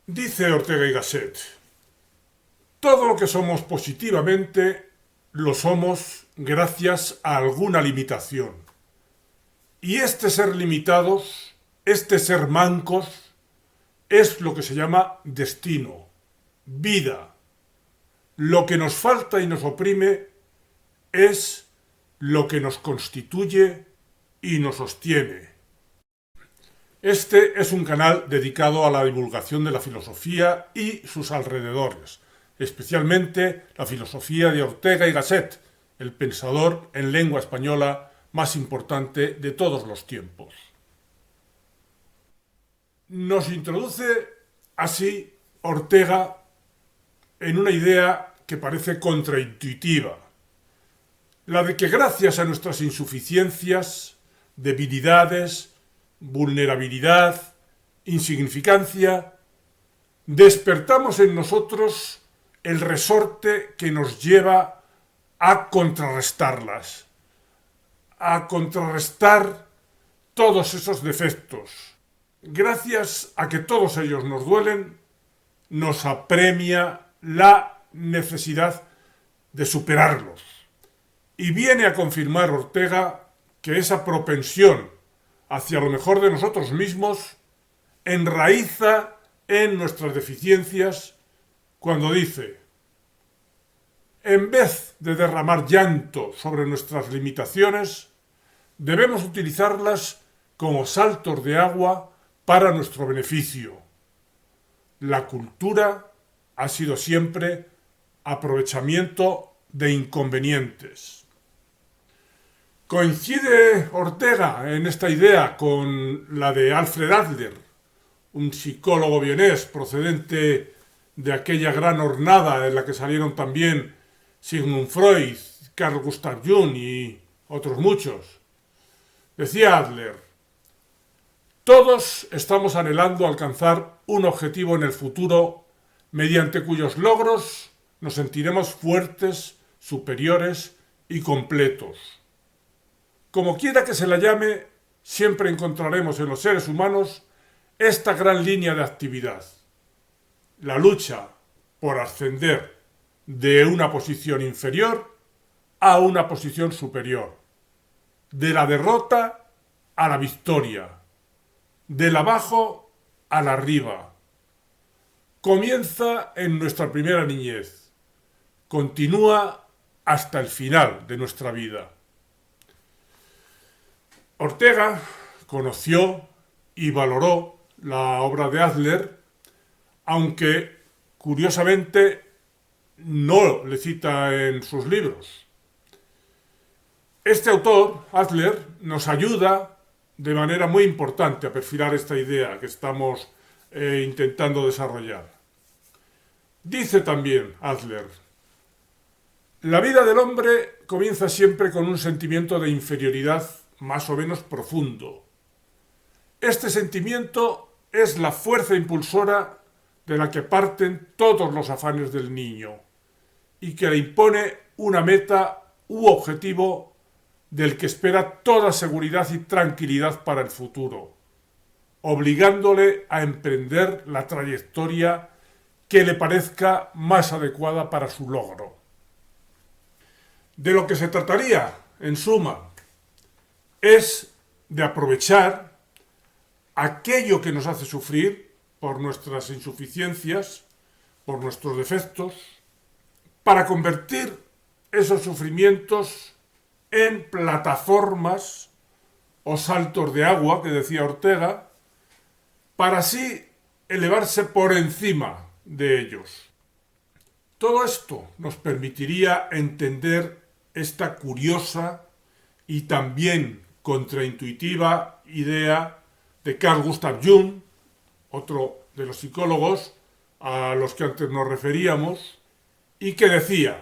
Dice Ortega y Gasset, todo lo que somos positivamente lo somos gracias a alguna limitación. Y este ser limitados, este ser mancos, es lo que se llama destino, vida. Lo que nos falta y nos oprime es lo que nos constituye y nos sostiene. Este es un canal dedicado a la divulgación de la filosofía y sus alrededores, especialmente la filosofía de Ortega y Gasset, el pensador en lengua española más importante de todos los tiempos. Nos introduce así Ortega en una idea que parece contraintuitiva, la de que gracias a nuestras insuficiencias, debilidades, vulnerabilidad, insignificancia, despertamos en nosotros el resorte que nos lleva a contrarrestarlas, a contrarrestar todos esos defectos. Gracias a que todos ellos nos duelen, nos apremia la necesidad de superarlos. Y viene a confirmar Ortega que esa propensión hacia lo mejor de nosotros mismos enraiza en nuestras deficiencias cuando dice: en vez de derramar llanto sobre nuestras limitaciones, debemos utilizarlas como saltos de agua para nuestro beneficio. La cultura ha sido siempre aprovechamiento de inconvenientes. Coincide Ortega en esta idea con la de Alfred Adler, un psicólogo vienés procedente de aquella gran hornada en la que salieron también Sigmund Freud, Carl Gustav Jung y otros muchos. Decía Adler: todos estamos anhelando alcanzar un objetivo en el futuro mediante cuyos logros nos sentiremos fuertes, superiores y completos. Como quiera que se la llame, siempre encontraremos en los seres humanos esta gran línea de actividad: la lucha por ascender de una posición inferior a una posición superior, de la derrota a la victoria, del abajo al arriba. Comienza en nuestra primera niñez, continúa hasta el final de nuestra vida. Ortega conoció y valoró la obra de Adler, aunque curiosamente no le cita en sus libros. Este autor, Adler, nos ayuda de manera muy importante a perfilar esta idea que estamos intentando desarrollar. Dice también Adler: la vida del hombre comienza siempre con un sentimiento de inferioridad más o menos profundo. Este sentimiento es la fuerza impulsora de la que parten todos los afanes del niño y que le impone una meta u objetivo del que espera toda seguridad y tranquilidad para el futuro, obligándole a emprender la trayectoria que le parezca más adecuada para su logro. De lo que se trataría, en suma, es de aprovechar aquello que nos hace sufrir por nuestras insuficiencias, por nuestros defectos, para convertir esos sufrimientos en plataformas o saltos de agua, que decía Ortega, para así elevarse por encima de ellos. Todo esto nos permitiría entender esta curiosa y también contraintuitiva idea de Carl Gustav Jung, otro de los psicólogos a los que antes nos referíamos, y que decía: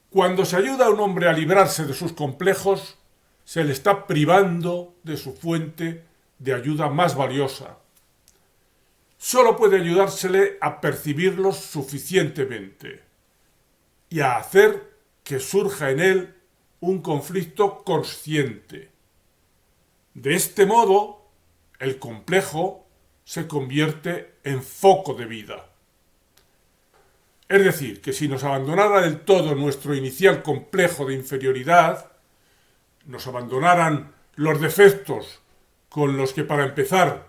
cuando se ayuda a un hombre a librarse de sus complejos, se le está privando de su fuente de ayuda más valiosa. Solo puede ayudársele a percibirlos suficientemente y a hacer que surja en él un conflicto consciente. De este modo, el complejo se convierte en foco de vida. Es decir, que si nos abandonara del todo nuestro inicial complejo de inferioridad, nos abandonaran los defectos con los que para empezar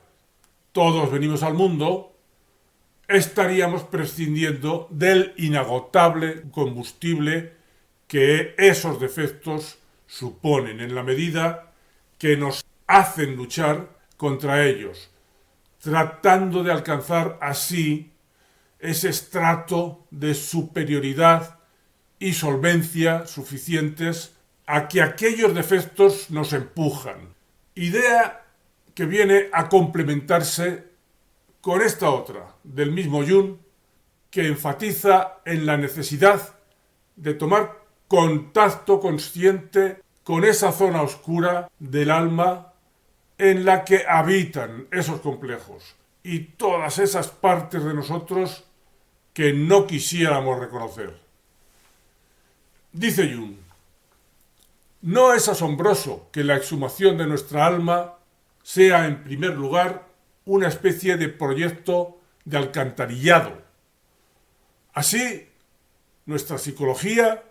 todos venimos al mundo, estaríamos prescindiendo del inagotable combustible que esos defectos suponen en la medida que nos hacen luchar contra ellos, tratando de alcanzar así ese estrato de superioridad y solvencia suficientes a que aquellos defectos nos empujan. Idea que viene a complementarse con esta otra, del mismo Jung, que enfatiza en la necesidad de tomar contacto consciente con esa zona oscura del alma en la que habitan esos complejos y todas esas partes de nosotros que no quisiéramos reconocer. Dice Jung, no es asombroso que la exhumación de nuestra alma sea en primer lugar una especie de proyecto de alcantarillado. Así, nuestra psicología,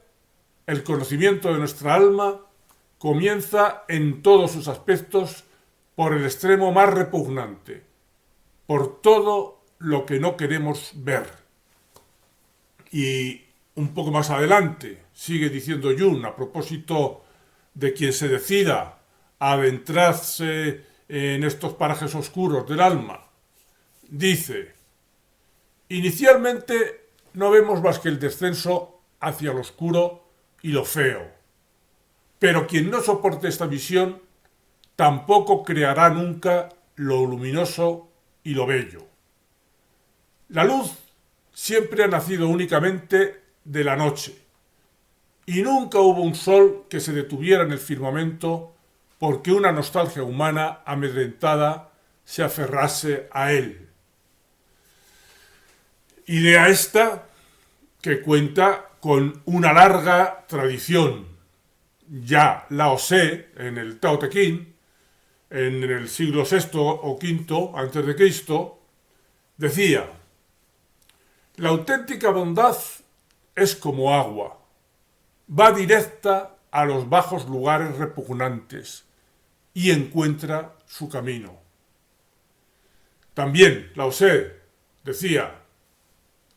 el conocimiento de nuestra alma, comienza en todos sus aspectos por el extremo más repugnante, por todo lo que no queremos ver. Y un poco más adelante, sigue diciendo Jung, a propósito de quien se decida a adentrarse en estos parajes oscuros del alma, dice, inicialmente no vemos más que el descenso hacia lo oscuro y lo feo, pero quien no soporte esta visión tampoco creará nunca lo luminoso y lo bello. La luz siempre ha nacido únicamente de la noche, y nunca hubo un sol que se detuviera en el firmamento porque una nostalgia humana amedrentada se aferrase a él. Idea esta que cuenta con una larga tradición. Ya Lao Tse, en el Tao Te Ching, en el siglo VI o V antes de Cristo, decía: la auténtica bondad es como agua, va directa a los bajos lugares repugnantes y encuentra su camino. También Lao Tse decía: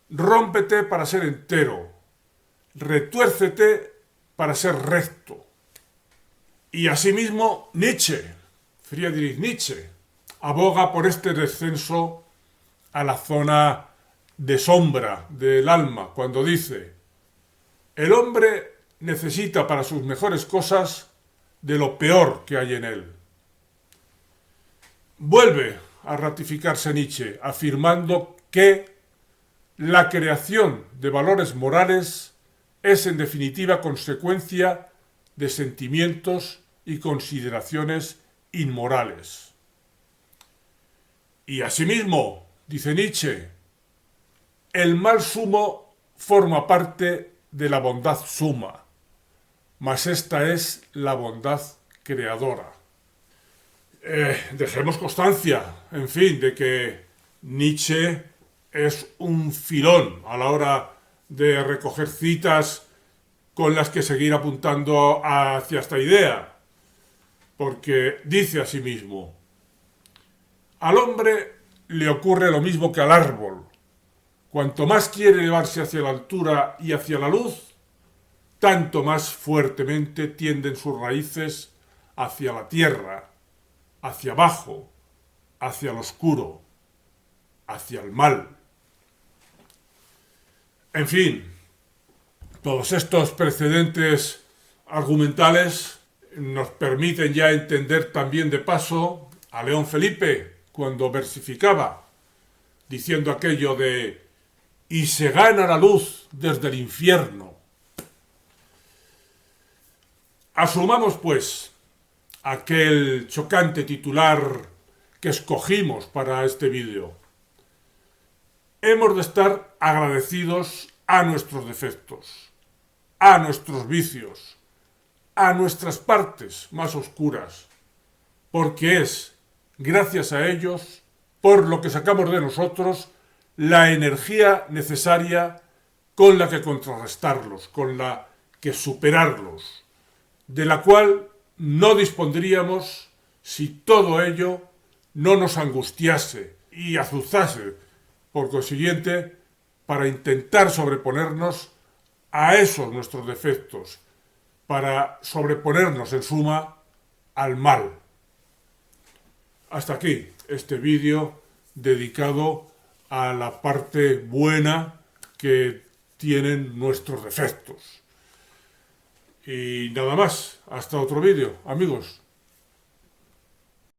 rómpete para ser entero, retuércete para ser recto. Y asimismo Nietzsche, Friedrich Nietzsche, aboga por este descenso a la zona de sombra del alma, cuando dice: el hombre necesita para sus mejores cosas de lo peor que hay en él. Vuelve a ratificarse Nietzsche, afirmando que la creación de valores morales es en definitiva consecuencia de sentimientos y consideraciones inmorales. Y asimismo, dice Nietzsche, el mal sumo forma parte de la bondad suma, mas esta es la bondad creadora. Dejemos constancia, en fin, de que Nietzsche es un filón a la hora de recoger citas con las que seguir apuntando hacia esta idea, porque dice a sí mismo: al hombre le ocurre lo mismo que al árbol. Cuanto más quiere elevarse hacia la altura y hacia la luz, tanto más fuertemente tienden sus raíces hacia la tierra, hacia abajo, hacia lo oscuro, hacia el mal. En fin, todos estos precedentes argumentales nos permiten ya entender también de paso a León Felipe cuando versificaba, diciendo aquello de «y se gana la luz desde el infierno». Asumamos, pues, aquel chocante titular que escogimos para este vídeo. Hemos de estar agradecidos a nuestros defectos, a nuestros vicios, a nuestras partes más oscuras, porque es gracias a ellos por lo que sacamos de nosotros la energía necesaria con la que contrarrestarlos, con la que superarlos, de la cual no dispondríamos si todo ello no nos angustiase y azuzase, por consiguiente, para intentar sobreponernos a esos nuestros defectos, para sobreponernos, en suma, al mal. Hasta aquí este vídeo dedicado a la parte buena que tienen nuestros defectos. Y nada más, hasta otro vídeo, amigos.